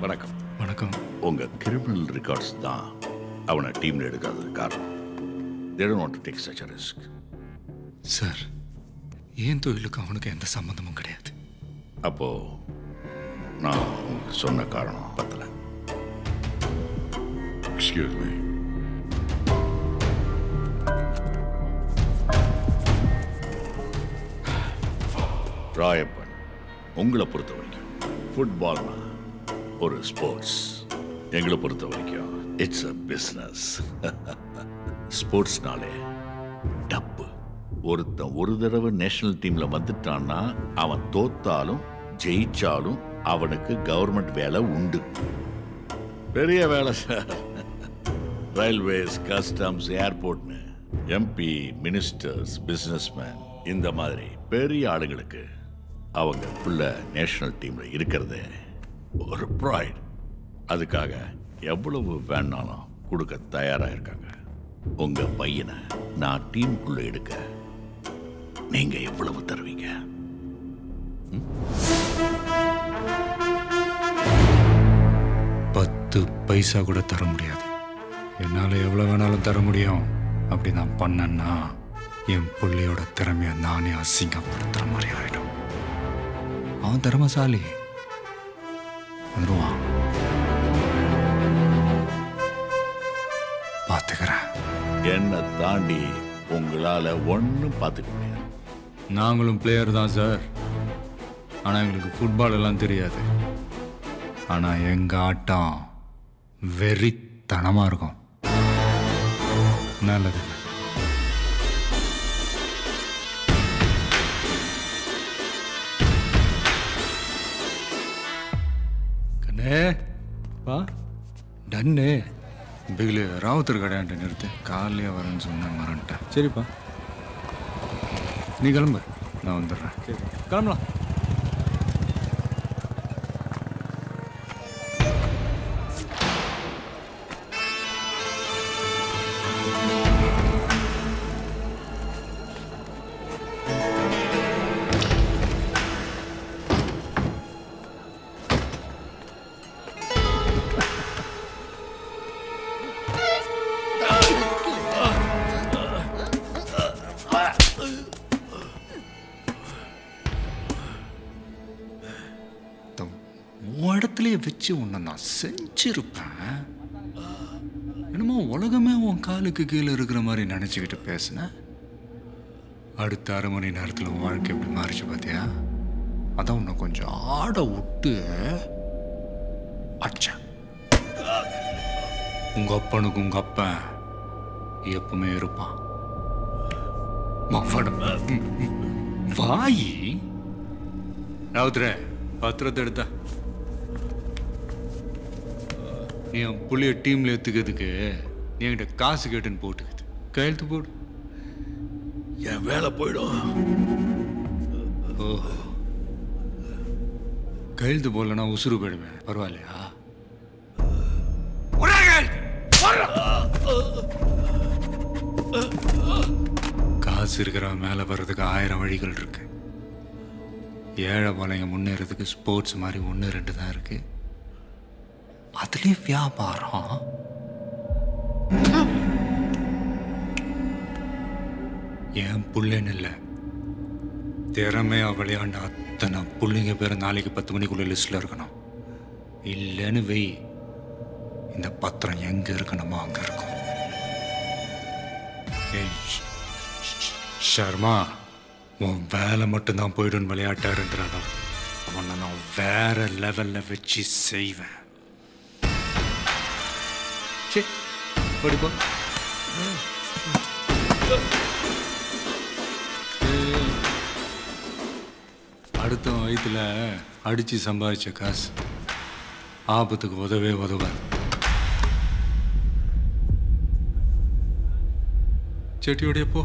வணக்கம். வணக்கம். உங்க கிரிமினல் ரெக்கார்ட்ஸ் தான் அவனை டீம்ல எடுக்காதது காரணம். They don't want to take such a risk. Sir, ஏன் தொழிலுக்கு அவனுக்கு எந்த சம்பந்தமும் கிடையாது. அப்போ நான் சொன்ன காரணம் பத்தல. Excuse me. ராயப்பன், உங்களை பொறுத்த வரைக்கும் ஃபுட்பால்னா ஒரு ஸ்போர்ட்ஸ், எங்களை பொறுத்த வரைக்கும் இட்ஸ் அ பிஸ்னஸ். ஸ்போர்ட்ஸ்னாலே டப்பு. ஒருத்தன் ஒரு தடவை நேஷனல் டீம்ல வந்துட்டான்னா அவன் தோத்தாலும் ஜெயிச்சாலும் அவனுக்கு கவர்மெண்ட் வேலை உண்டு. பெரிய வேலை சார். ரயில்வேஸ், கஸ்டம்ஸ், ஏர்போர்ட்னு எம்பி, மினிஸ்டர்ஸ், பிசினஸ்மேன், இந்த மாதிரி பெரிய ஆளுங்களுக்கு அவங்க புள்ள நேஷனல் டீம்ல இருக்கிறதே ஒரு ப்ரைட். அதுக்காக எவ்வளவு வேணாலும் கொடுக்க தயாரா இருக்காங்க. உங்க பையனை நான் டீமுக்குள்ள எடுக்க நீங்க எவ்வளவு தருவீங்க? 10 பைசா கூட தர முடியாது. என்னால் எவ்வளோ வேணாலும் தர முடியும். அப்படி நான் பண்ணேன்னா என் பிள்ளையோட திறமையை நானே அசிங்கப்படுத்துகிற மாதிரி ஆகிடும். அவன் திறமைசாலி, வந்துருவான், பார்த்துக்கிறேன். என்னை தாண்டி உங்களால ஒன்றும் பார்த்துக்க முடியாது. நாங்களும் பிளேயர் தான் சார். ஆனால் எங்களுக்கு ஃபுட்பால் எல்லாம் தெரியாது. ஆனால் எங்கள் ஆட்டம் வெறித்தனமாக இருக்கும். நல்லது. கண்ணே பா டன்னு பிகிலு ராவுத்தர் கடையாண்ட நிறுத்து. காலையே வரேன்னு சொன்னேன், மறந்துட்டேன். சரிப்பா, நீ கிளம்பு, நான் வந்துடுறேன். சரி, கிளம்பலாம். இடத்துலயே வச்சு உன்னை நான் செஞ்சிருப்பேன். என்னமோ உலகமே உன் காலுக்கு கீழே இருக்கிற மாதிரி நினைச்சுக்கிட்டு பேசினேன். அடுத்த 1/2 மணி நேரத்தில் உன் வாழ்க்கை எப்படி மாறிச்சு பார்த்தியா? அதான் உன்னை கொஞ்சம் ஆட விட்டு அடிச்சேன். உங்க அப்பனுக்கு உங்க அப்பன் எப்பவுமே இருப்பான். வாயி ராவுத்ரே, பத்திரத்தை எடுத்தா நீ என் புள்ளிய டீம்ல ஏத்துக்கிறதுக்கு நீ என்கிட்ட காசு கேட்டுன்னு போட்டுக்குது. கையெழுத்து போடு, என் வேலை போயிடும். ஓஹோ, கையெழுத்து போடலன்னா உசுறு போயிடுவேன். பரவாயில்லையா? காசு இருக்கிறவன் மேல வர்றதுக்கு 1000 வழிகள் இருக்கு. ஏழை பாளைய முன்னேறதுக்கு ஸ்போர்ட்ஸ் மாதிரி 1 2 தான் இருக்கு. அதுலயே வியாபாரம். என் புள்ளன்னு இல்லை, திறமையா விளையாண்ட அத்தனை புள்ளைங்க பேர் நாளைக்கு 10 மணிக்குள்ள லிஸ்ட்ல இருக்கணும். இல்லைன்னு வெய், இந்த பத்திரம் எங்க இருக்கணுமோ அங்க இருக்கும். ஷர்மா, உன் வேலை மட்டும்தான் போயிடும். விளையாட்டா இருந்துடாதான். அவனை நான் வேற லெவல்ல வச்சு செய்வேன். படிப்பா. அடுத்த வயிற்றுல அடிச்சு சம்பாதிச்ச காசு ஆபத்துக்கு உதவே உதவாது. செட்டியோடைய போ.